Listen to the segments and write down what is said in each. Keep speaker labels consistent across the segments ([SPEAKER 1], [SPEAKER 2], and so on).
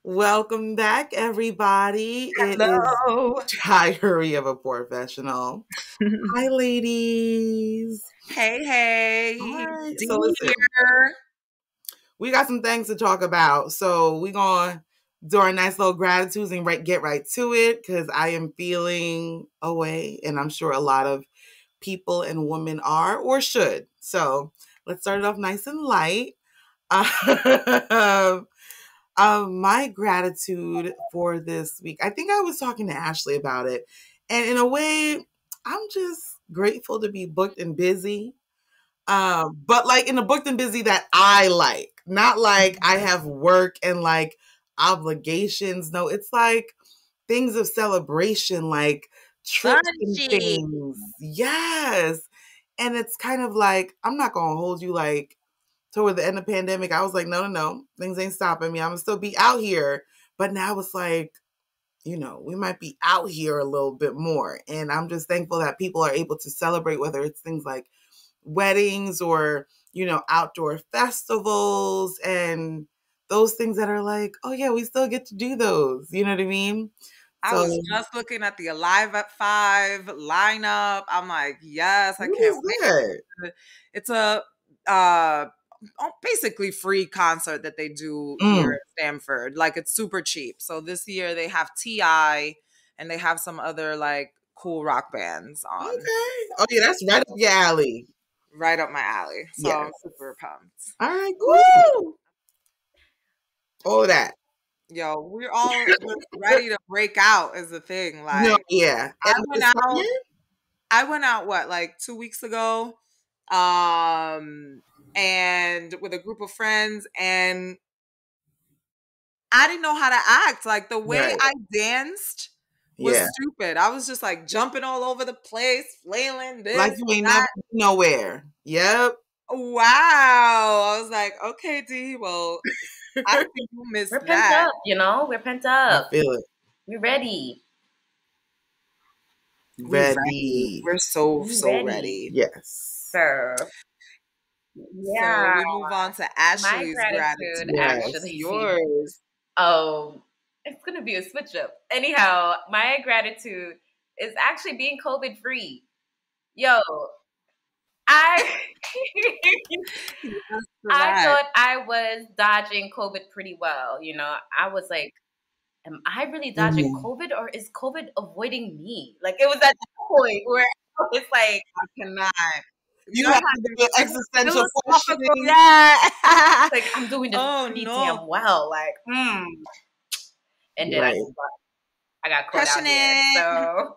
[SPEAKER 1] Welcome back, everybody. It is
[SPEAKER 2] Hello.
[SPEAKER 1] Diary of a Professional. Hi, ladies. All
[SPEAKER 2] Hey,
[SPEAKER 1] right. So
[SPEAKER 2] D
[SPEAKER 1] listen,
[SPEAKER 2] here.
[SPEAKER 1] we got some things to talk about. So we're going to do our nice little gratitudes and get right to it because I am feeling away, and I'm sure a lot of people and women are or should. So let's start it off nice and light. My gratitude for this week. I think I was talking to Ashley about it. And in a way, I'm just grateful to be booked and busy. But like in a booked and busy that I like, not like I have work and like obligations. No, it's like things of celebration, like trips and
[SPEAKER 2] Bunchy.
[SPEAKER 1] things. Yes. And it's kind of like, I'm not going to hold you like, toward the end of the pandemic, I was like, no, things ain't stopping me. I'm gonna still be out here. But now it's like, we might be out here a little bit more. And I'm just thankful that people are able to celebrate, whether it's things like weddings or, outdoor festivals and those things that are like, oh yeah, we still get to do those. You know what I mean?
[SPEAKER 2] I
[SPEAKER 1] So
[SPEAKER 2] was just looking at the Alive at 5 lineup. I'm like, yes, I
[SPEAKER 1] what
[SPEAKER 2] can't
[SPEAKER 1] is that?
[SPEAKER 2] wait. It's a uh basically free concert that they do here
[SPEAKER 1] Mm,
[SPEAKER 2] at Stanford. Like it's super cheap. So this year they have T.I. and they have some other like cool rock bands on.
[SPEAKER 1] okay. Oh yeah, that's right up your alley.
[SPEAKER 2] Right up my alley. So
[SPEAKER 1] Yes.
[SPEAKER 2] I'm super pumped.
[SPEAKER 1] All right, cool.
[SPEAKER 2] Woo!
[SPEAKER 1] All that.
[SPEAKER 2] Yo, we're all just ready to break out is the thing.
[SPEAKER 1] No,
[SPEAKER 2] Like
[SPEAKER 1] yeah.
[SPEAKER 2] I
[SPEAKER 1] And the
[SPEAKER 2] went
[SPEAKER 1] summer?
[SPEAKER 2] out I went out what, like 2 weeks ago? Um and with a group of friends and I didn't know how to act. Like the way
[SPEAKER 1] Right.
[SPEAKER 2] I danced was
[SPEAKER 1] Yeah.
[SPEAKER 2] stupid. I was just like jumping all over the place, flailing
[SPEAKER 1] Like
[SPEAKER 2] this,
[SPEAKER 1] you ain't never
[SPEAKER 2] that.
[SPEAKER 1] been nowhere. Yep.
[SPEAKER 2] Wow. I was like, okay, D, well, I think you missed
[SPEAKER 3] We're pent
[SPEAKER 2] that.
[SPEAKER 3] up, We're pent
[SPEAKER 1] I
[SPEAKER 3] up.
[SPEAKER 1] feel it.
[SPEAKER 3] We're ready.
[SPEAKER 2] We ready.
[SPEAKER 1] Ready.
[SPEAKER 2] We're so,
[SPEAKER 3] We
[SPEAKER 2] so
[SPEAKER 3] ready.
[SPEAKER 2] ready.
[SPEAKER 1] Yes.
[SPEAKER 3] So,
[SPEAKER 2] So
[SPEAKER 3] yeah,
[SPEAKER 2] we move on to
[SPEAKER 3] my
[SPEAKER 2] Ashley's
[SPEAKER 3] gratitude
[SPEAKER 2] gratitude. What's
[SPEAKER 1] Yes.
[SPEAKER 3] actually,
[SPEAKER 2] yours?
[SPEAKER 3] it's going to be a switch up. Anyhow, my gratitude is actually being COVID free. Yo, I
[SPEAKER 2] Yes to
[SPEAKER 3] I
[SPEAKER 2] that.
[SPEAKER 3] thought I was dodging COVID pretty well. I was like, am I really dodging
[SPEAKER 1] Mhm.
[SPEAKER 3] COVID or is COVID avoiding me? Like it was at that point where it's like,
[SPEAKER 2] I cannot.
[SPEAKER 1] You
[SPEAKER 2] You're
[SPEAKER 1] have to do an
[SPEAKER 2] having
[SPEAKER 1] existential
[SPEAKER 2] philosophical,
[SPEAKER 1] questioning.
[SPEAKER 2] yeah.
[SPEAKER 3] like I'm doing this
[SPEAKER 2] Oh
[SPEAKER 3] pretty
[SPEAKER 2] no.
[SPEAKER 3] damn well. Like, and then
[SPEAKER 1] Right.
[SPEAKER 3] I got caught
[SPEAKER 2] Crushing
[SPEAKER 3] out here.
[SPEAKER 2] it.
[SPEAKER 3] So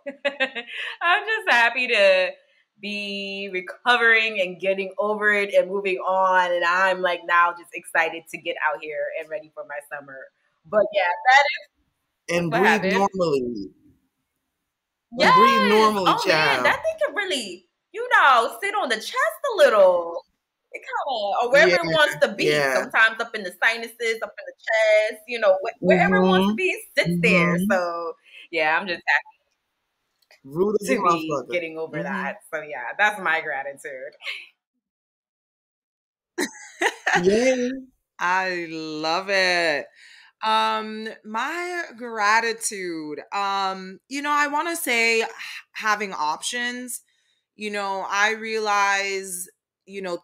[SPEAKER 3] I'm just happy to be recovering and getting over it and moving on. And I'm like now just excited to get out here and ready for my summer. But yeah, that is
[SPEAKER 1] And
[SPEAKER 3] what
[SPEAKER 1] breathe
[SPEAKER 3] happened.
[SPEAKER 1] normally. And breathe
[SPEAKER 3] Yes.
[SPEAKER 1] normally,
[SPEAKER 3] Oh man,
[SPEAKER 1] child.
[SPEAKER 3] that thing can really, sit on the chest a little. It kind of, or
[SPEAKER 1] Yeah.
[SPEAKER 3] wherever it wants to be.
[SPEAKER 1] Yeah.
[SPEAKER 3] Sometimes up in the sinuses, up in the chest, wherever it wants to
[SPEAKER 1] Mm-hmm.
[SPEAKER 3] be, it sits there.
[SPEAKER 1] Mm-hmm.
[SPEAKER 3] So yeah, I'm just
[SPEAKER 1] Rude as a
[SPEAKER 3] happy to be
[SPEAKER 1] motherfucker.
[SPEAKER 3] getting over
[SPEAKER 1] Mm-hmm.
[SPEAKER 3] that. So yeah, that's my gratitude.
[SPEAKER 1] Yay.
[SPEAKER 2] I love it. My gratitude. I want to say having options. I realize,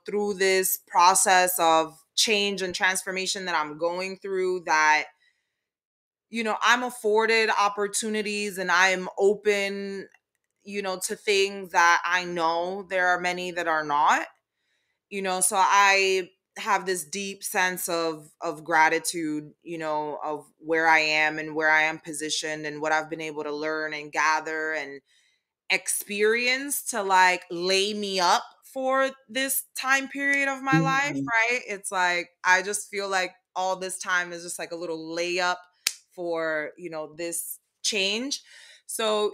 [SPEAKER 2] through this process of change and transformation that I'm going through that I'm afforded opportunities and I'm open, to things that I know there are many that are not, so I have this deep sense of gratitude, of where I am and where I am positioned and what I've been able to learn and gather and experience to like lay me up for this time period of my life,
[SPEAKER 1] Mm-hmm.
[SPEAKER 2] right? It's like I just feel like all this time is just like a little layup for, this change. So,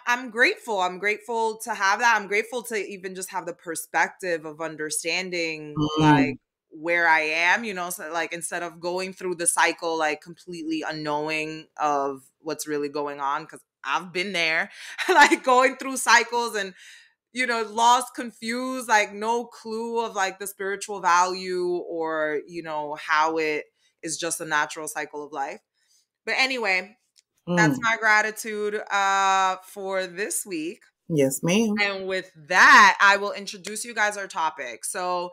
[SPEAKER 2] I'm grateful. I'm grateful to have that. I'm grateful to even just have the perspective of understanding
[SPEAKER 1] Mm-hmm.
[SPEAKER 2] like where I am, so like instead of going through the cycle like completely unknowing of what's really going on, because I've been there, like going through cycles and lost, confused, like no clue of like the spiritual value or how it is just a natural cycle of life. But anyway, that's
[SPEAKER 1] Mm.
[SPEAKER 2] my gratitude for this week.
[SPEAKER 1] Yes, ma'am.
[SPEAKER 2] And with that, I will introduce you guys our topic. So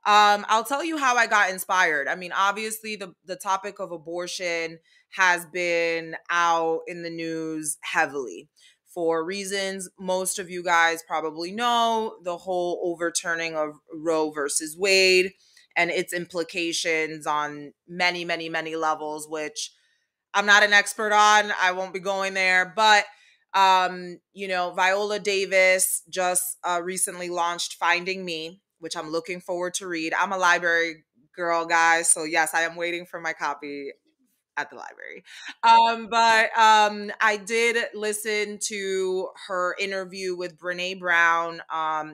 [SPEAKER 2] I'll tell you how I got inspired. I mean, obviously, the topic of abortion has been out in the news heavily for reasons most of you guys probably know, the whole overturning of Roe versus Wade and its implications on many, many, many levels, which I'm not an expert on. I won't be going there, but Viola Davis just recently launched Finding Me, which I'm looking forward to read. I'm a library girl, guys, so yes, I am waiting for my copy at the library. But I did listen to her interview with Brene Brown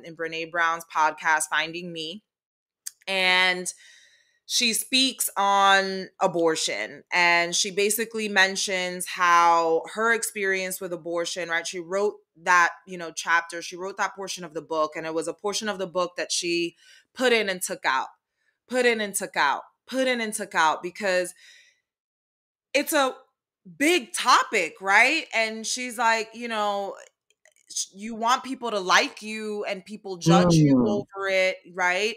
[SPEAKER 2] in Brene Brown's podcast, Finding Me, and she speaks on abortion, and she basically mentions how her experience with abortion, right? She wrote that, chapter, she wrote that portion of the book, and it was a portion of the book that she put in and took out, put in and took out, put in and took out, because it's a big topic, right? And she's like, you want people to like you and people judge you
[SPEAKER 1] Mm.
[SPEAKER 2] over it, right?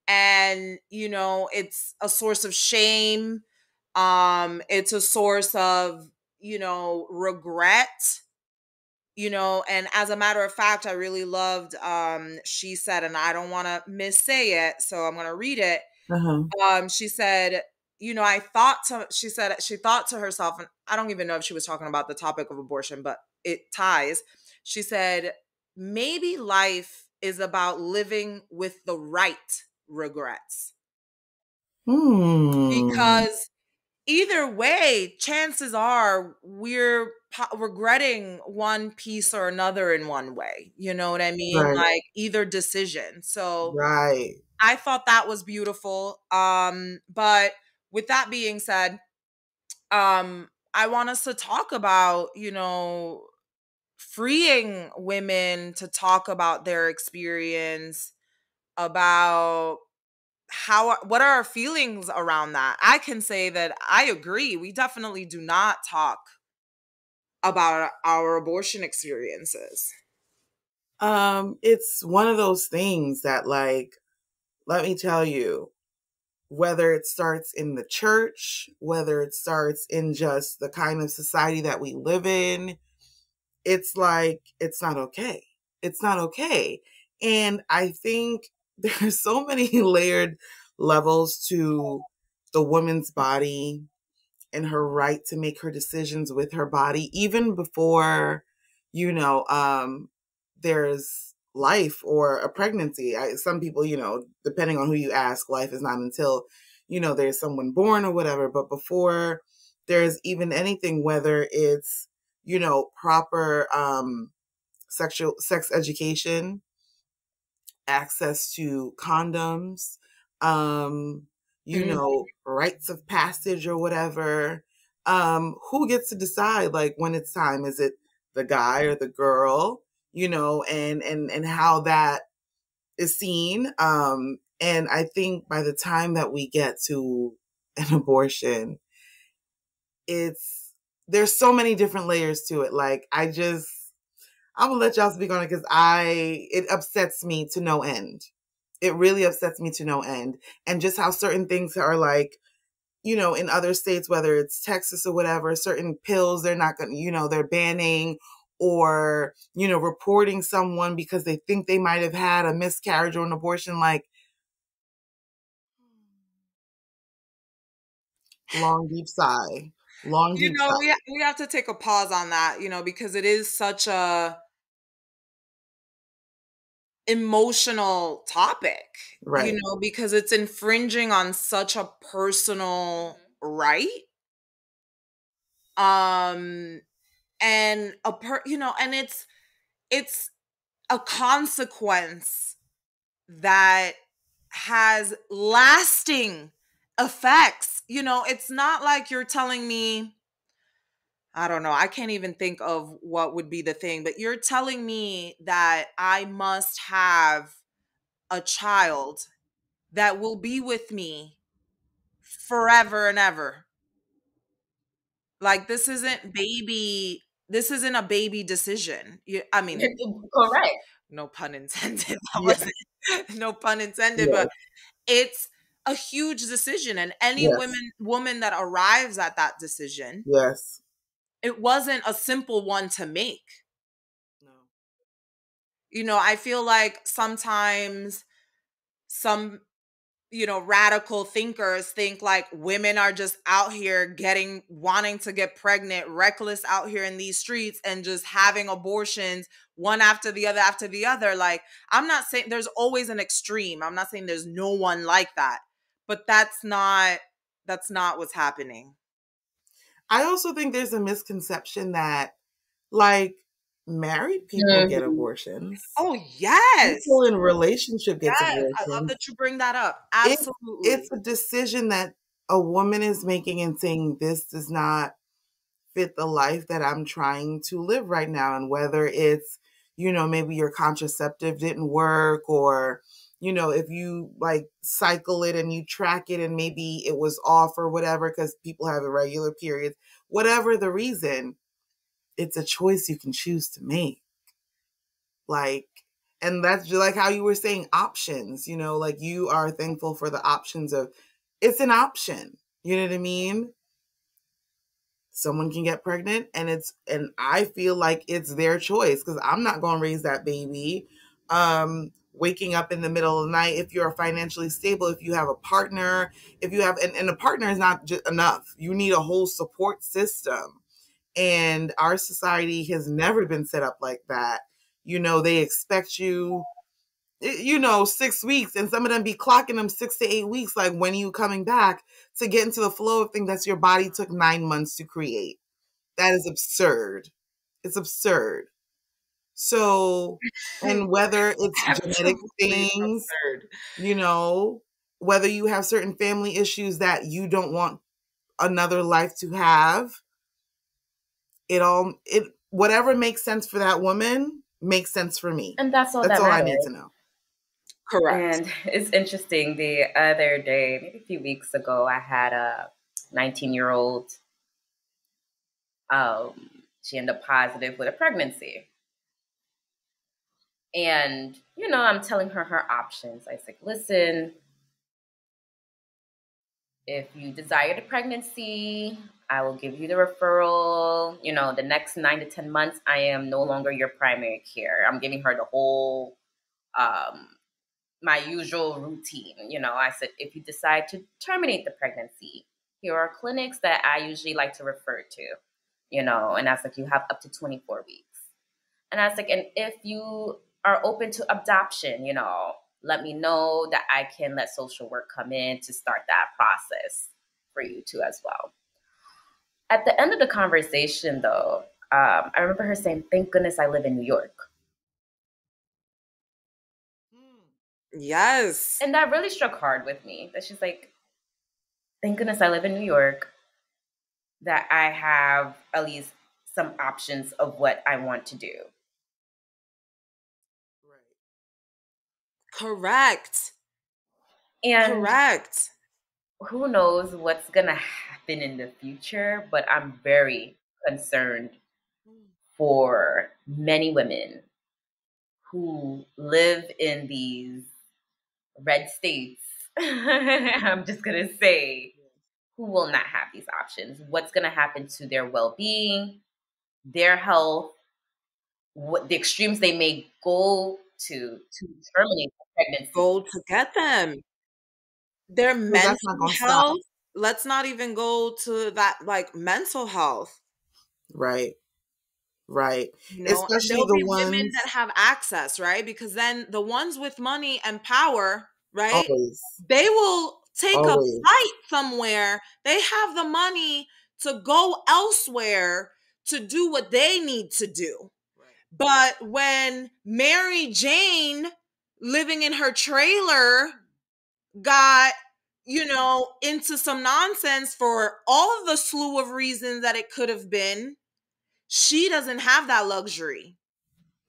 [SPEAKER 2] And it's a source of shame, it's a source of regret, and as a matter of fact, I really loved, she said, and I don't want to missay it, so I'm going to read it.
[SPEAKER 1] Uh-huh.
[SPEAKER 2] She said, she said she thought to herself, and I don't even know if she was talking about the topic of abortion, but it ties. She said, maybe life is about living with the right regrets.
[SPEAKER 1] Mm.
[SPEAKER 2] Because either way, chances are we're regretting one piece or another in one way. You know what I mean?
[SPEAKER 1] Right.
[SPEAKER 2] Like either decision. So
[SPEAKER 1] Right.
[SPEAKER 2] I thought that was beautiful. But with that being said, I want us to talk about, freeing women to talk about their experience, about what are our feelings around that. I can say that I agree. We definitely do not talk about our abortion experiences.
[SPEAKER 1] It's one of those things that, like, let me tell you, whether it starts in the church, whether it starts in just the kind of society that we live in, it's like, it's not okay. It's not okay. And I think there's so many layered levels to the woman's body and her right to make her decisions with her body, even before, there's life or a pregnancy. Some people, depending on who you ask, life is not until, there's someone born or whatever. But before there's even anything, whether it's, proper sex education, access to condoms, rites of passage or whatever. Who gets to decide, like, when it's time? Is it the guy or the girl? And how that is seen. And I think by the time that we get to an abortion, there's so many different layers to it. Like, I'm gonna let y'all speak on it because it upsets me to no end. It really upsets me to no end. And just how certain things are, like, in other states, whether it's Texas or whatever, certain pills they're not going to, they're banning, or, reporting someone because they think they might have had a miscarriage or an abortion. Like, long, deep sigh. Long, deep sigh.
[SPEAKER 2] We have to take a pause on that, because it is such a emotional topic,
[SPEAKER 1] Right.
[SPEAKER 2] because it's infringing on such a personal right. And and it's a consequence that has lasting effects. It's not like you're telling me, I don't know, I can't even think of what would be the thing, but you're telling me that I must have a child that will be with me forever and ever. Like, this isn't a baby decision. I mean,
[SPEAKER 3] Correct.
[SPEAKER 2] no pun intended. That
[SPEAKER 1] Yeah.
[SPEAKER 2] wasn't no pun intended,
[SPEAKER 1] Yes.
[SPEAKER 2] but it's a huge decision, and any
[SPEAKER 1] Yes.
[SPEAKER 2] woman that arrives at that decision,
[SPEAKER 1] Yes.
[SPEAKER 2] it wasn't a simple one to make.
[SPEAKER 1] No.
[SPEAKER 2] I feel like sometimes some radical thinkers think like women are just out here wanting to get pregnant, reckless out here in these streets and just having abortions one after the other. Like, I'm not saying there's always an extreme. I'm not saying there's no one like that, but that's not what's happening.
[SPEAKER 1] I also think there's a misconception that, like, married people get abortions.
[SPEAKER 2] Oh, yes.
[SPEAKER 1] People in relationship gets
[SPEAKER 2] Yes. I love
[SPEAKER 1] abortions.
[SPEAKER 2] that you bring that up.
[SPEAKER 1] It's
[SPEAKER 2] Absolutely.
[SPEAKER 1] a decision that a woman is making and saying, this does not fit the life that I'm trying to live right now. And whether it's, maybe your contraceptive didn't work, or, if you like cycle it and you track it and maybe it was off or whatever, because people have irregular periods, whatever the reason, it's a choice you can choose to make. Like, and that's just like how you were saying options, like you are thankful for the options of, it's an option. You know what I mean? Someone can get pregnant and I feel like it's their choice, because I'm not going to raise that baby. Waking up in the middle of the night, if you're financially stable, if you have a partner, if you have, and a partner is not just enough. You need a whole support system. And our society has never been set up like that. They expect you, 6 weeks, and some of them be clocking them 6 to 8 weeks. Like, when are you coming back, to get into the flow of things that your body took 9 months to create? That is absurd. It's absurd. So, and whether it's genetic
[SPEAKER 2] Absolutely
[SPEAKER 1] things,
[SPEAKER 2] absurd.
[SPEAKER 1] whether you have certain family issues that you don't want another life to have, whatever makes sense for that woman makes sense for me.
[SPEAKER 3] And that's all
[SPEAKER 1] That's
[SPEAKER 3] that
[SPEAKER 1] all I
[SPEAKER 3] matters.
[SPEAKER 1] need to know.
[SPEAKER 2] Correct.
[SPEAKER 3] And it's interesting. The other day, maybe a few weeks ago, I had a 19-year-old. She ended up positive with a pregnancy. And, I'm telling her options. I said, listen, if you desire the pregnancy, I will give you the referral. The next 9 to 10 months, I am no longer your primary care. I'm giving her the whole, my usual routine. I said, if you decide to terminate the pregnancy, here are clinics that I usually like to refer to, and I was like, you have up to 24 weeks. And I was like, and if you are open to adoption, let me know that I can let social work come in to start that process for you too as well. At the end of the conversation, though, I remember her saying, thank goodness I live in New York.
[SPEAKER 2] Yes.
[SPEAKER 3] And that really struck hard with me, that she's like, thank goodness I live in New York, that I have at least some options of what I want to do.
[SPEAKER 2] Correct.
[SPEAKER 3] And
[SPEAKER 2] Correct.
[SPEAKER 3] who knows what's going to happen in the future, but I'm very concerned for many women who live in these red states. I'm just going to say, who will not have these options. What's going to happen to their well-being, their health, what the extremes they may go to terminate the pregnancy.
[SPEAKER 2] Go to get them. Their mental
[SPEAKER 1] That's not gonna
[SPEAKER 2] health.
[SPEAKER 1] stop.
[SPEAKER 2] Let's not even go to that, like, mental health.
[SPEAKER 1] Right. Right. Especially
[SPEAKER 2] There'll
[SPEAKER 1] the
[SPEAKER 2] be women
[SPEAKER 1] ones,
[SPEAKER 2] that have access, right? Because then the ones with money and power, right?
[SPEAKER 1] always.
[SPEAKER 2] They will take a
[SPEAKER 1] Always.
[SPEAKER 2] flight somewhere. They have the money to go elsewhere to do what they need to do. But when Mary Jane, living in her trailer, got, into some nonsense for all of the slew of reasons that it could have been, she doesn't have that luxury.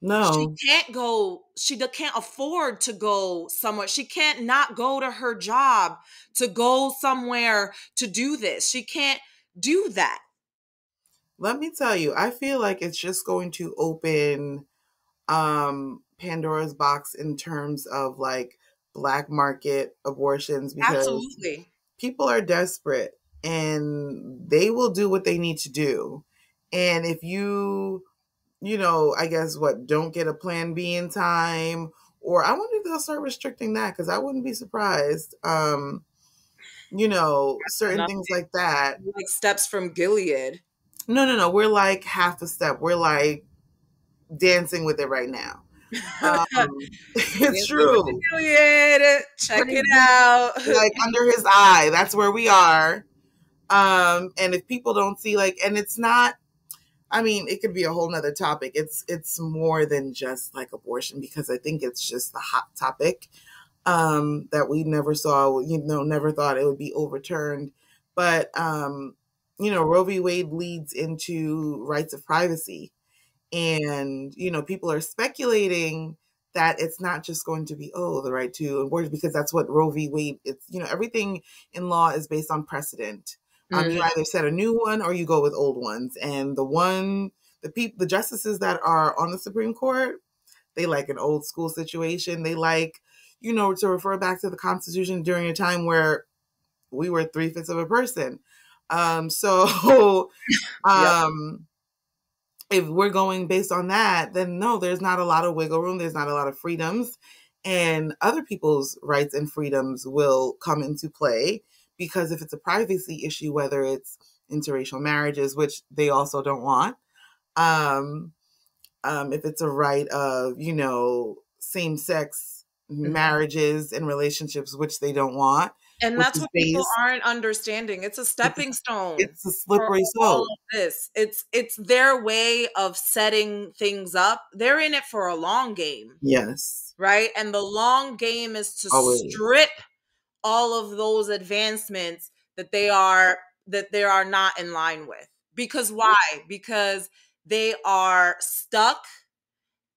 [SPEAKER 1] No.
[SPEAKER 2] She can't afford to go somewhere. She can't not go to her job to go somewhere to do this. She can't do that.
[SPEAKER 1] let me tell you, I feel like it's just going to open Pandora's box in terms of like black market abortions, because
[SPEAKER 2] Absolutely.
[SPEAKER 1] people are desperate and they will do what they need to do. And if I guess what, don't get a plan B in time, or I wonder if they'll start restricting that, because I wouldn't be surprised. Certain
[SPEAKER 2] Enough
[SPEAKER 1] things like that.
[SPEAKER 2] like steps from Gilead.
[SPEAKER 1] No, no, no. We're like half a step. We're like dancing with it right now. It's
[SPEAKER 2] Dancing with the
[SPEAKER 1] true.
[SPEAKER 2] Gilead. Check it out.
[SPEAKER 1] Like under his eye. That's where we are. And if people don't see, like, and it's not, I mean, it could be a whole nother topic. It's more than just like abortion, because I think it's just the hot topic that we never saw, never thought it would be overturned. But Roe v. Wade leads into rights of privacy. And, people are speculating that it's not just going to be, the right to abortion, because that's what Roe v. Wade, it's, everything in law is based on precedent. You either set a new one or you go with old ones. And the justices that are on the Supreme Court, they like an old school situation. They like, to refer back to the Constitution during a time where we were 3/5 of a person. So,
[SPEAKER 2] Yep.
[SPEAKER 1] if we're going based on that, then no, there's not a lot of wiggle room. There's not a lot of freedoms, and other people's rights and freedoms will come into play, because if it's a privacy issue, whether it's interracial marriages, which they also don't want, um, if it's a right of, same sex marriages and relationships, which they don't want,
[SPEAKER 2] And
[SPEAKER 1] which
[SPEAKER 2] that's
[SPEAKER 1] is
[SPEAKER 2] what people
[SPEAKER 1] based,
[SPEAKER 2] aren't understanding. It's a stepping stone
[SPEAKER 1] it's a
[SPEAKER 2] for
[SPEAKER 1] slippery
[SPEAKER 2] all
[SPEAKER 1] slope.
[SPEAKER 2] of this. It's their way of setting things up. They're in it for a long game,
[SPEAKER 1] Yes.
[SPEAKER 2] right? And the long game is to
[SPEAKER 1] Always.
[SPEAKER 2] strip all of those advancements that they are not in line with. Because why? Because they are stuck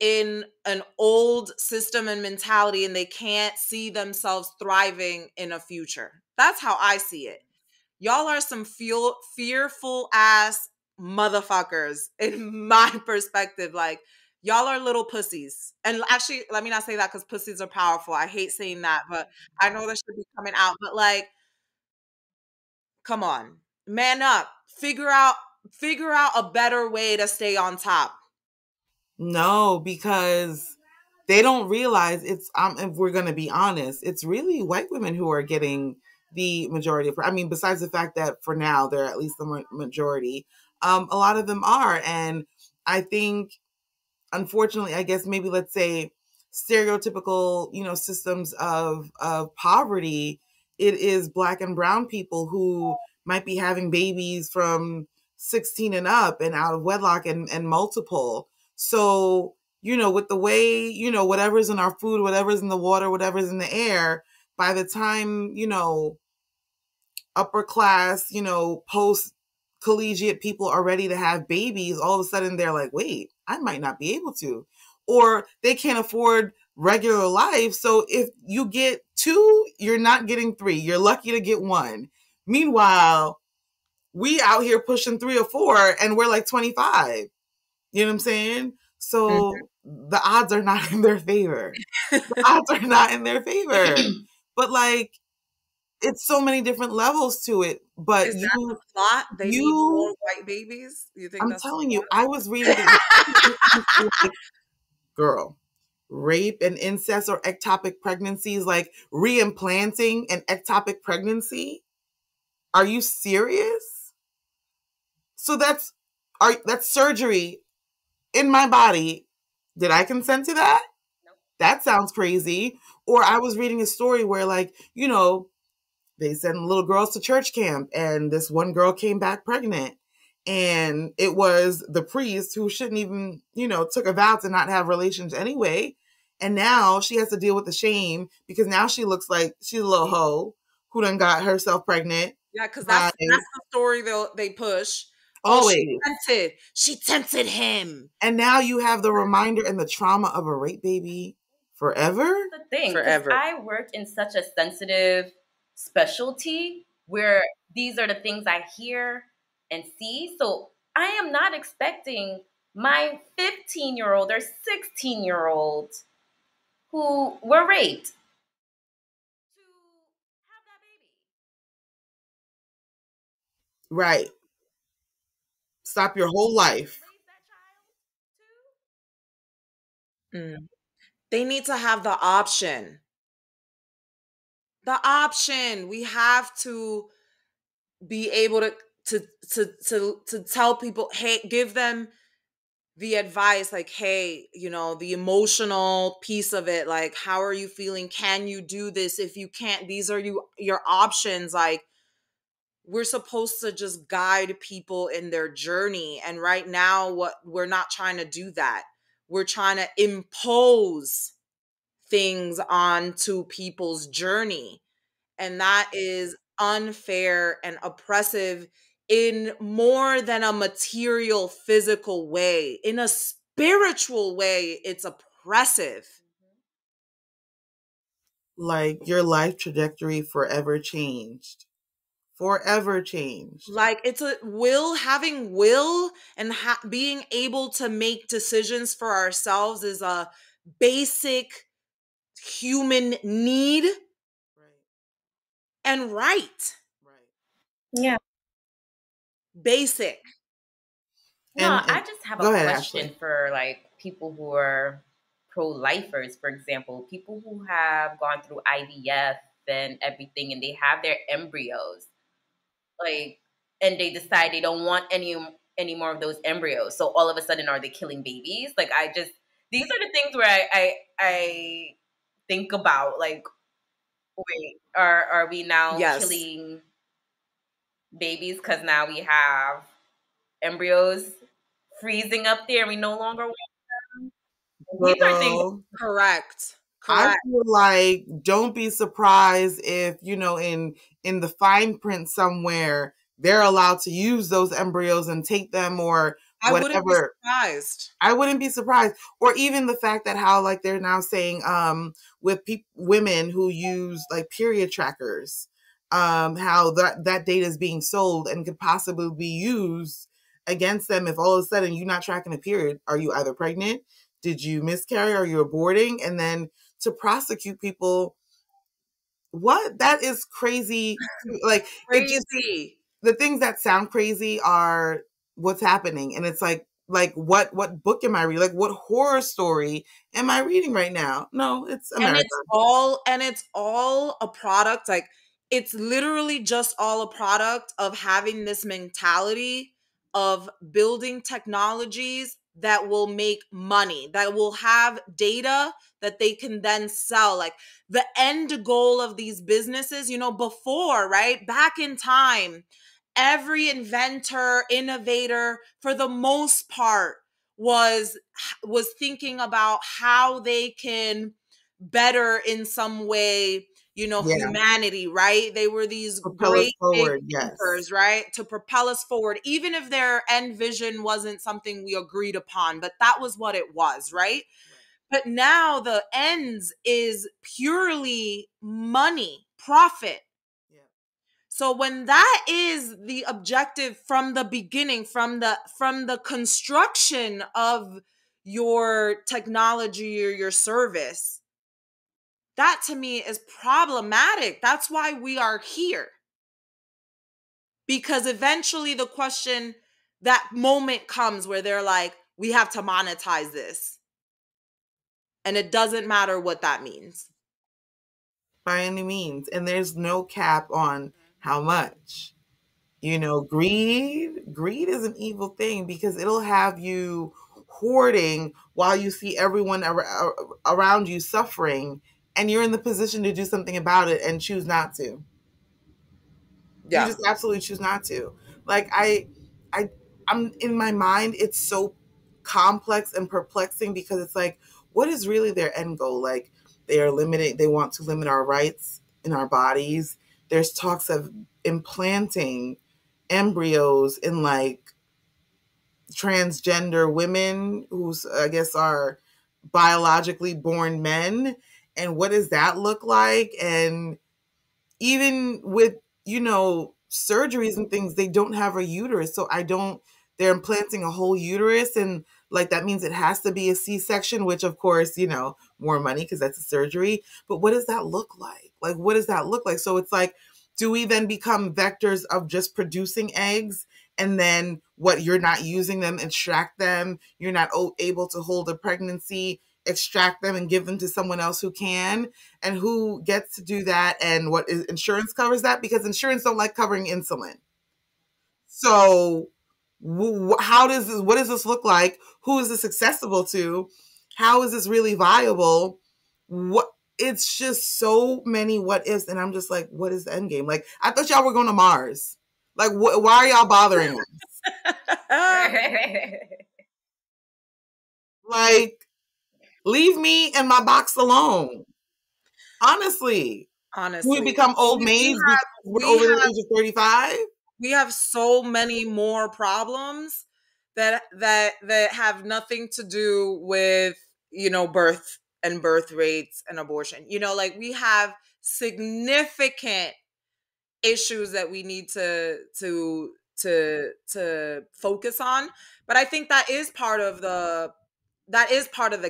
[SPEAKER 2] in an old system and mentality, and they can't see themselves thriving in a future. That's how I see it. Y'all are some fearful ass motherfuckers in my perspective. Like, y'all are little pussies. And actually, let me not say that, because pussies are powerful. I hate saying that, but I know that should be coming out. But like, come on, man up. Figure out a better way to stay on top.
[SPEAKER 1] No, because they don't realize it's, if we're going to be honest, it's really white women who are getting the majority of, I mean, besides the fact that for now they're at least the majority, a lot of them are. And I think, unfortunately, I guess maybe, let's say, stereotypical, systems of poverty, it is Black and brown people who might be having babies from 16 and up and out of wedlock, and multiple. So, with the way, whatever's in our food, whatever's in the water, whatever's in the air, by the time, upper class, post collegiate people are ready to have babies, all of a sudden they're like, wait, I might not be able to. Or they can't afford regular life. So if you get 2, you're not getting 3. You're lucky to get 1. Meanwhile, we out here pushing 3 or 4 and we're like 25. You know what I'm saying? So the odds are not in their favor. The odds are not in their favor. But like, it's so many different levels to it. But
[SPEAKER 2] Is that the plot? They need more white babies? You think
[SPEAKER 1] I'm
[SPEAKER 2] that's
[SPEAKER 1] telling you, I was reading it. Like, girl, rape and incest or ectopic pregnancies, like reimplanting an ectopic pregnancy. Are you serious? So that's surgery in my body. Did I consent to that?
[SPEAKER 3] Nope.
[SPEAKER 1] That sounds crazy. Or I was reading a story where, like, they sent little girls to church camp, and this one girl came back pregnant. And it was the priest, who shouldn't even, took a vow to not have relations anyway. And now she has to deal with the shame, because now she looks like she's a little hoe who done got herself pregnant.
[SPEAKER 2] Yeah, because that's the story they push.
[SPEAKER 1] Always.
[SPEAKER 2] She tempted him.
[SPEAKER 1] And now you have the reminder and the trauma of a rape baby forever.
[SPEAKER 3] That's the thing.
[SPEAKER 2] Forever.
[SPEAKER 3] I work in such a sensitive specialty where these are the things I hear and see. So I am not expecting my 15-year-old or 16-year-old who were raped to have that baby.
[SPEAKER 1] Right. Stop your whole life.
[SPEAKER 3] Raise that child too.
[SPEAKER 2] Mm. They need to have the option. The option. We have to be able to tell people, hey, give them the advice, like, hey, the emotional piece of it, like, how are you feeling? Can you do this? If you can't, these are your options. Like, we're supposed to just guide people in their journey. And right now, what we're not trying to do that. We're trying to impose things onto people's journey. And that is unfair and oppressive in more than a material, physical way. In a spiritual way, it's oppressive.
[SPEAKER 1] Like your life trajectory forever changed. Forever changed.
[SPEAKER 2] Like, it's a will, having will and being able to make decisions for ourselves is a basic human need
[SPEAKER 1] Right.
[SPEAKER 2] and right.
[SPEAKER 1] Right.
[SPEAKER 3] Yeah.
[SPEAKER 2] Basic.
[SPEAKER 3] No,
[SPEAKER 1] And
[SPEAKER 3] I just have a
[SPEAKER 1] go ahead,
[SPEAKER 3] question
[SPEAKER 1] Ashley.
[SPEAKER 3] for like people who are pro-lifers, for example, people who have gone through IVF and everything, and they have their embryos, like, and they decide they don't want any more of those embryos. So all of a sudden, are they killing babies? Like, these are the things where I think about, like, wait, are we now
[SPEAKER 2] Yes.
[SPEAKER 3] killing babies because now we have embryos freezing up there and we no longer want them? These are things.
[SPEAKER 1] Girl,
[SPEAKER 2] Correct.
[SPEAKER 1] I
[SPEAKER 2] Correct.
[SPEAKER 1] feel like don't be surprised if, in the fine print somewhere, they're allowed to use those embryos and take them or
[SPEAKER 2] I wouldn't be
[SPEAKER 1] whatever.
[SPEAKER 2] surprised.
[SPEAKER 1] I wouldn't be surprised. Or even the fact that how like they're now saying with women who use like period trackers, how that data is being sold and could possibly be used against them if all of a sudden you're not tracking a period. Are you either pregnant? Did you miscarry? Are you aborting? And then to prosecute people, what? That is crazy. Like it just
[SPEAKER 2] Crazy.
[SPEAKER 1] the things that sound crazy are what's happening, and it's like what book am I reading? Like what horror story am I reading right now? No, it's
[SPEAKER 2] And
[SPEAKER 1] America.
[SPEAKER 2] it's all a product, like, it's literally just all a product of having this mentality of building technologies that will make money, that will have data that they can then sell. Like, the end goal of these businesses, before, right, back in time, every inventor, innovator, for the most part, was thinking about how they can better in some way,
[SPEAKER 1] Yeah,
[SPEAKER 2] humanity, right? They were these
[SPEAKER 1] propel us
[SPEAKER 2] great big
[SPEAKER 1] forward. Yes.
[SPEAKER 2] thinkers, right? To propel us forward, even if their end vision wasn't something we agreed upon, but that was what it was, right? But now the ends is purely money, profit.
[SPEAKER 1] Yeah.
[SPEAKER 2] So when that is the objective from the beginning, from the construction of your technology or your service, that to me is problematic. That's why we are here. Because eventually the question, that moment comes where they're like, we have to monetize this. And it doesn't matter what that means.
[SPEAKER 1] By any means, and there's no cap on how much. Greed is an evil thing because it'll have you hoarding while you see everyone around you suffering, and you're in the position to do something about it and choose not to. You
[SPEAKER 2] Yeah.
[SPEAKER 1] just absolutely choose not to. Like I I'm in my mind, it's so complex and perplexing because it's like, what is really their end goal? Like they want to limit our rights in our bodies. There's talks of implanting embryos in like transgender women who's I guess are biologically born men. And what does that look like? And even with surgeries and things, they don't have a uterus, so I don't they're implanting a whole uterus, and like that means it has to be a C-section, which of course, more money because that's a surgery. But what does that look like? Like, what does that look like? So it's like, do we then become vectors of just producing eggs, and then what, you're not using them, extract them, you're not able to hold a pregnancy, extract them and give them to someone else who can, and who gets to do that, and what is insurance covers that, because insurance don't like covering insulin. So how does this, what does this look like? Who is this accessible to? How is this really viable? What, it's just so many what ifs, and I'm just like, what is the end game? Like, I thought y'all were going to Mars. Like, why are y'all bothering us? Like, leave me and my box alone. Honestly. We become old maids because we're over the age of 35.
[SPEAKER 2] We have so many more problems that have nothing to do with, birth and birth rates and abortion. Like, we have significant issues that we need to focus on. But I think that is part of the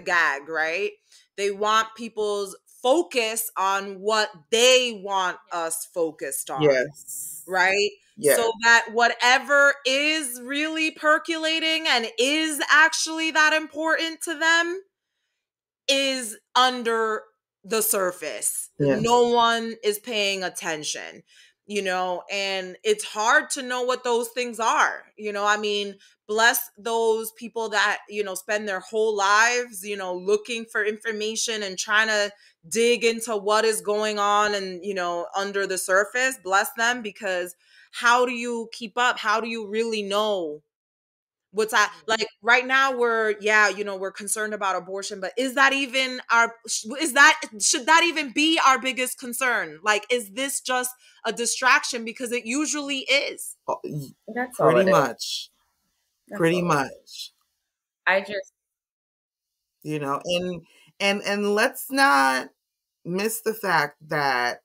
[SPEAKER 2] gag, right? They want people's focus on what they want us focused on.
[SPEAKER 1] Yes.
[SPEAKER 2] Right?
[SPEAKER 1] Yes.
[SPEAKER 2] So that whatever is really percolating and is actually that important to them is under the surface.
[SPEAKER 1] Yes.
[SPEAKER 2] No one is paying attention, and it's hard to know what those things are. I mean, bless those people that, spend their whole lives, looking for information and trying to dig into what is going on and, under the surface. Bless them, because how do you keep up? How do you really know what's that? Like, right now we're concerned about abortion, but should that even be our biggest concern? Like, is this just a distraction? Because it usually is.
[SPEAKER 3] That's
[SPEAKER 1] pretty much. Pretty much.
[SPEAKER 3] I just,
[SPEAKER 1] and let's not miss the fact that,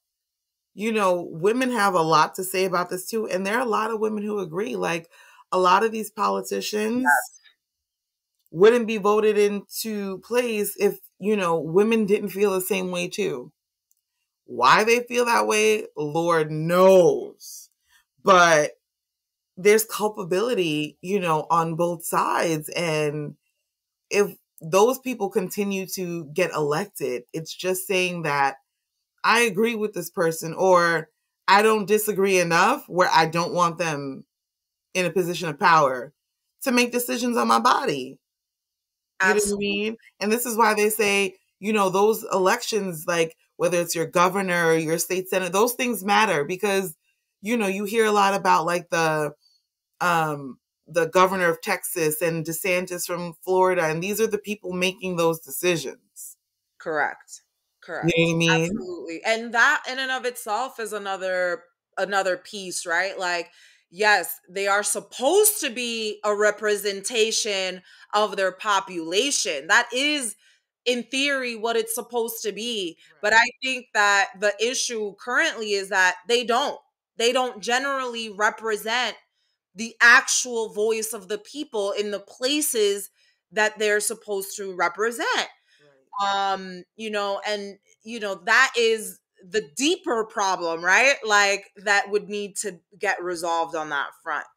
[SPEAKER 1] women have a lot to say about this too. And there are a lot of women who agree. Like, a lot of these politicians wouldn't be voted into place if, women didn't feel the same way too. Why they feel that way, Lord knows. But there's culpability, on both sides. And if those people continue to get elected, it's just saying that I agree with this person, or I don't disagree enough where I don't want them in a position of power to make decisions on my body. You know what I mean? And this is why they say, those elections, like whether it's your governor or your state senate, those things matter, because, you hear a lot about like the governor of Texas and DeSantis from Florida, and these are the people making those decisions.
[SPEAKER 2] Correct.
[SPEAKER 1] You know what I mean?
[SPEAKER 2] Absolutely. And that in and of itself is another piece, right? Like, yes, they are supposed to be a representation of their population. That is, in theory, what it's supposed to be. Right. But I think that the issue currently is that they don't generally represent the actual voice of the people in the places that they're supposed to represent. Right. That is the deeper problem, right? Like, that would need to get resolved on that front.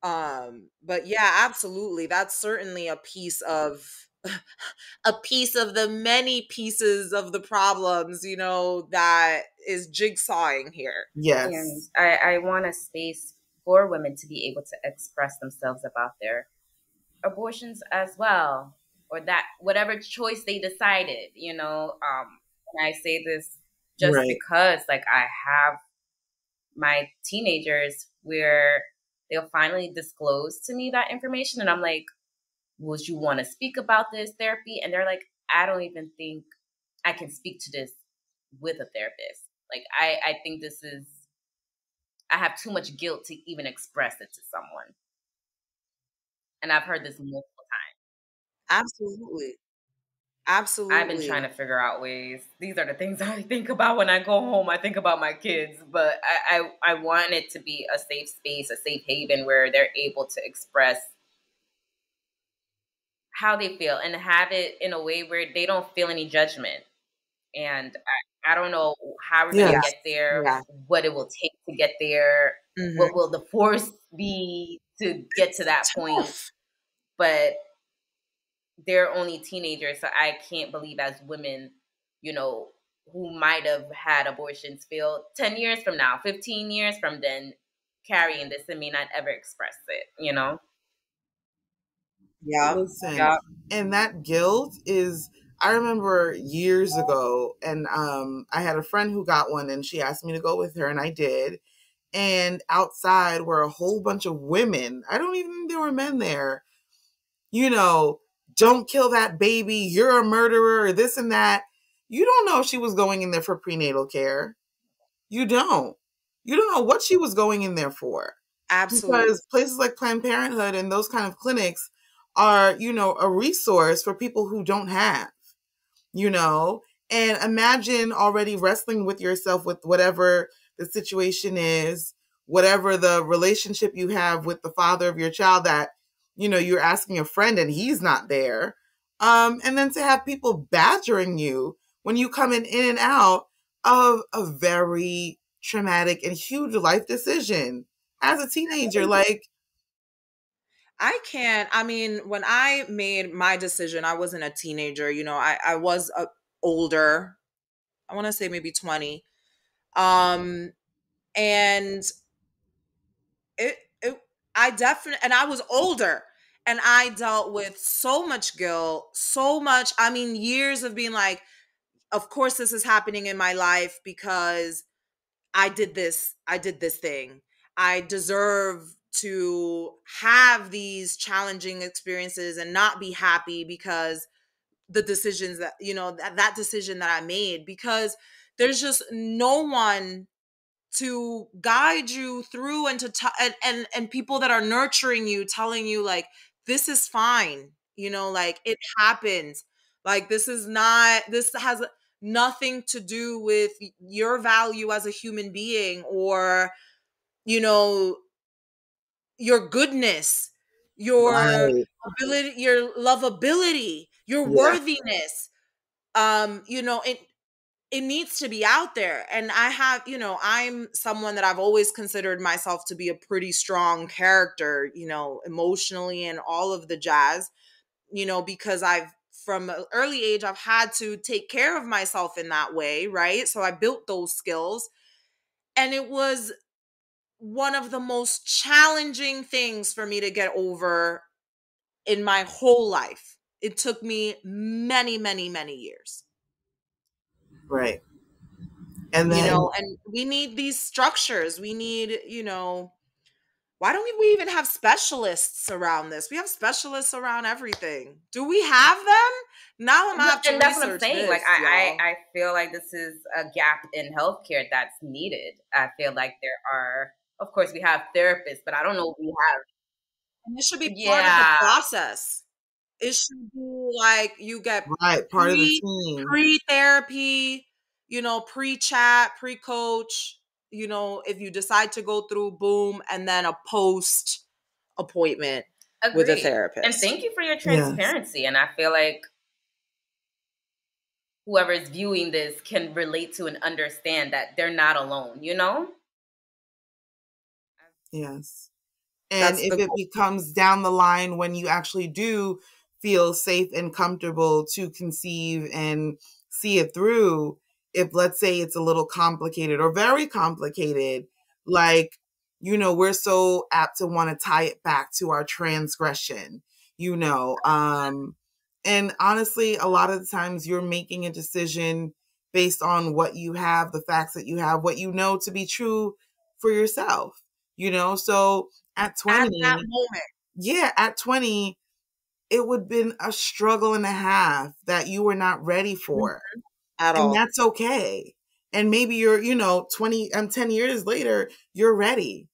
[SPEAKER 2] But yeah, absolutely. That's certainly a piece of the many pieces of the problems, that is jigsawing here.
[SPEAKER 1] Yes.
[SPEAKER 3] And I want a space for women to be able to express themselves about their abortions as well, or that whatever choice they decided, and I say this just because, like, I have my teenagers where they'll finally disclose to me that information, and I'm like, would you want to speak about this therapy? And they're like, I don't even think I can speak to this with a therapist. Like, I think I have too much guilt to even express it to someone. And I've heard this multiple times.
[SPEAKER 2] Absolutely.
[SPEAKER 3] I've been trying
[SPEAKER 2] Absolutely.
[SPEAKER 3] to figure out ways. These are the things I think about when I go home. I think about my kids, but I want it to be a safe space, a safe haven where they're able to express how they feel and have it in a way where they don't feel any judgment. And I don't know how we're going to
[SPEAKER 2] Yeah.
[SPEAKER 1] Yes.
[SPEAKER 3] get there,
[SPEAKER 2] Yeah.
[SPEAKER 3] what it will take to get there, what
[SPEAKER 2] Hmm.
[SPEAKER 3] will the force be to get to that point.
[SPEAKER 2] Tough.
[SPEAKER 3] But they're only teenagers, so I can't believe as women, you know, who might have had abortions feel 10 years from now, 15 years from then, carrying this and may not ever express it, you know?
[SPEAKER 2] Yeah.
[SPEAKER 1] Listen,
[SPEAKER 2] Yeah.
[SPEAKER 1] and that guilt is, I remember years ago, and I had a friend who got one, and she asked me to go with her, and I did. And outside were a whole bunch of women. I don't even think there were men there. You know, don't kill that baby. You're a murderer, or this and that. You don't know if she was going in there for prenatal care. You don't. You don't know what she was going in there for,
[SPEAKER 2] Absolutely.
[SPEAKER 1] because places like Planned Parenthood and those kind of clinics are, a resource for people who don't have, you know? And imagine already wrestling with yourself with whatever the situation is, whatever the relationship you have with the father of your child that, you're asking a friend and he's not there. And then to have people badgering you when you come in and out of a very traumatic and huge life decision as a teenager. Like,
[SPEAKER 2] I can't. I mean, when I made my decision, I wasn't a teenager. I was older. I want to say maybe 20. Um, and it I definitely, and I was older, and I dealt with so much guilt, so much, I mean, years of being like, of course this is happening in my life because I did this thing. I deserve to have these challenging experiences and not be happy because the decisions that, that decision that I made, because there's just no one to guide you through, and and people that are nurturing you, telling you like, this is fine, like, it happens, like, this has nothing to do with your value as a human being, or you know your goodness, your
[SPEAKER 1] right.
[SPEAKER 2] ability, your lovability, your
[SPEAKER 1] Yeah.
[SPEAKER 2] worthiness. It needs to be out there. And I'm someone that I've always considered myself to be a pretty strong character, emotionally, and all of the jazz, because from an early age, I've had to take care of myself in that way, right? So I built those skills. And it was one of the most challenging things for me to get over in my whole life. It took me many, many, many years.
[SPEAKER 1] Right. And then,
[SPEAKER 2] And we need these structures. We need, why don't we even have specialists around this? We have specialists around everything. Do we have them? Now I'm gonna have to
[SPEAKER 3] And that's what I'm
[SPEAKER 2] research
[SPEAKER 3] saying. Like,
[SPEAKER 2] this, y'all.
[SPEAKER 3] I feel like this is a gap in healthcare that's needed. I feel like there are, of course, we have therapists, but I don't know if we have.
[SPEAKER 2] And it should be part of the
[SPEAKER 3] Yeah,
[SPEAKER 2] process. It should be like you get
[SPEAKER 1] right, part of the team.
[SPEAKER 2] pre-therapy, pre-chat, pre-coach, if you decide to go through, boom, and then a post appointment with a
[SPEAKER 3] agreed. And
[SPEAKER 2] therapist.
[SPEAKER 3] thank you for your
[SPEAKER 1] Yes.
[SPEAKER 3] transparency. And I feel like whoever is viewing this can relate to and understand that they're not alone, you know?
[SPEAKER 1] Yes. And
[SPEAKER 2] That's
[SPEAKER 1] if
[SPEAKER 2] the
[SPEAKER 1] it
[SPEAKER 2] goal.
[SPEAKER 1] becomes down the line when you actually do feel safe and comfortable to conceive and see it through, if let's say it's a little complicated or very complicated, like, we're so apt to want to tie it back to our transgression, you know. And honestly, a lot of the times you're making a decision based on what you have, the facts that you have, what you know to be true for yourself, So at
[SPEAKER 2] At that
[SPEAKER 1] 20,
[SPEAKER 2] moment.
[SPEAKER 1] yeah, at 20, it would have been a struggle and a half that you were not ready
[SPEAKER 2] Mhm.
[SPEAKER 1] for.
[SPEAKER 2] At
[SPEAKER 1] And
[SPEAKER 2] all.
[SPEAKER 1] that's okay. And maybe you're, 10 years later, you're ready.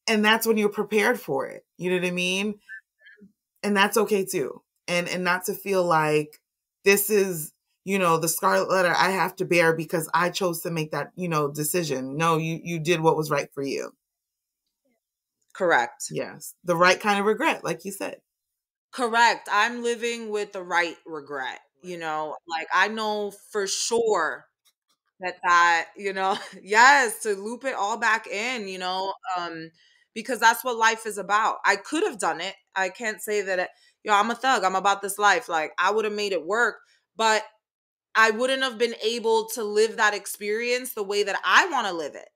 [SPEAKER 1] And that's when you're prepared for it. You know what I mean? And that's okay too. And not to feel like this is, the scarlet letter I have to bear because I chose to make that, decision. No, you did what was right for you.
[SPEAKER 2] Correct.
[SPEAKER 1] Yes. The right kind of regret, like you said.
[SPEAKER 2] Correct. I'm living with the right regret. Like I know for sure that, yes, to loop it all back in, because that's what life is about. I could have done it. I can't say that, I'm a thug. I'm about this life. Like I would have made it work, but I wouldn't have been able to live that experience the way that I want to live it.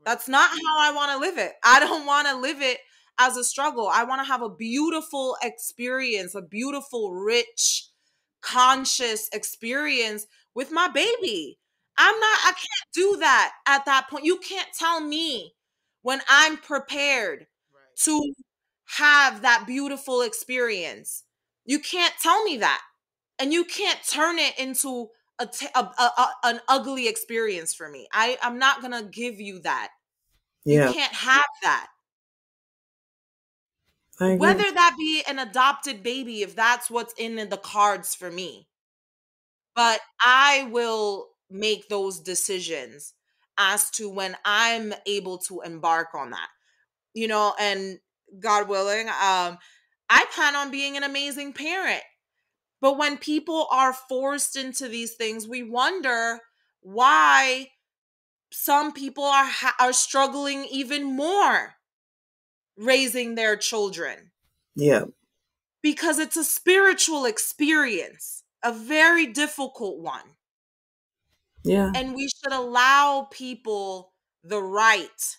[SPEAKER 2] That's not how I want to live it. I don't want to live it as a struggle. I want to have a beautiful experience, a beautiful, rich, conscious experience with my baby. I can't do that at that point. You can't tell me when I'm prepared to have that beautiful experience. You can't tell me that. And you can't turn it into an ugly experience for me. I'm not going to give you that. You can't have that.
[SPEAKER 1] I agree.
[SPEAKER 2] Whether that be an adopted baby, if that's what's in the cards for me. But I will make those decisions as to when I'm able to embark on that. And God willing, I plan on being an amazing parent. But when people are forced into these things, we wonder why some people are struggling even more raising their children.
[SPEAKER 1] Yeah.
[SPEAKER 2] Because it's a spiritual experience, a very difficult one.
[SPEAKER 1] Yeah.
[SPEAKER 2] And we should allow people the right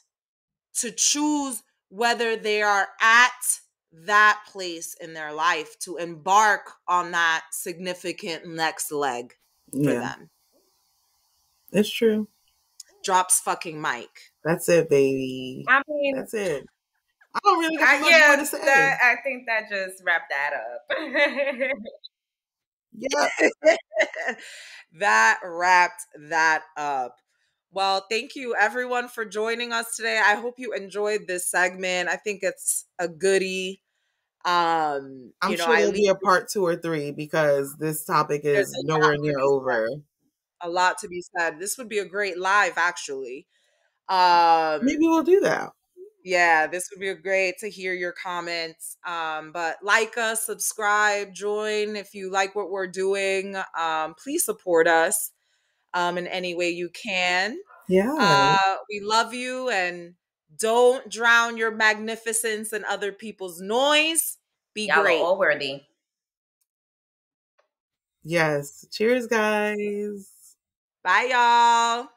[SPEAKER 2] to choose whether they are at that place in their life to embark on that significant next leg for them.
[SPEAKER 1] It's true.
[SPEAKER 2] Drops fucking mic.
[SPEAKER 1] That's it, baby.
[SPEAKER 3] I mean,
[SPEAKER 1] that's it. I don't really got much more to say.
[SPEAKER 3] I think that just wrapped that up.
[SPEAKER 1] Yeah.
[SPEAKER 2] That wrapped that up. Well, thank you everyone for joining us today. I hope you enjoyed this segment. I think it's a goodie.
[SPEAKER 1] I'm sure there'll be a part 2 or 3 because this topic is nowhere near over.
[SPEAKER 2] A lot to be said. This would be a great live, actually.
[SPEAKER 1] Maybe we'll do that.
[SPEAKER 2] Yeah, this would be great to hear your comments. But like us, subscribe, join if you like what we're doing. Please support us in any way you can.
[SPEAKER 1] Yeah.
[SPEAKER 2] We love you, and don't drown your magnificence in other people's noise. Be
[SPEAKER 3] Y'all
[SPEAKER 2] great.
[SPEAKER 3] are all worthy.
[SPEAKER 1] Yes. Cheers, guys.
[SPEAKER 2] Bye, y'all.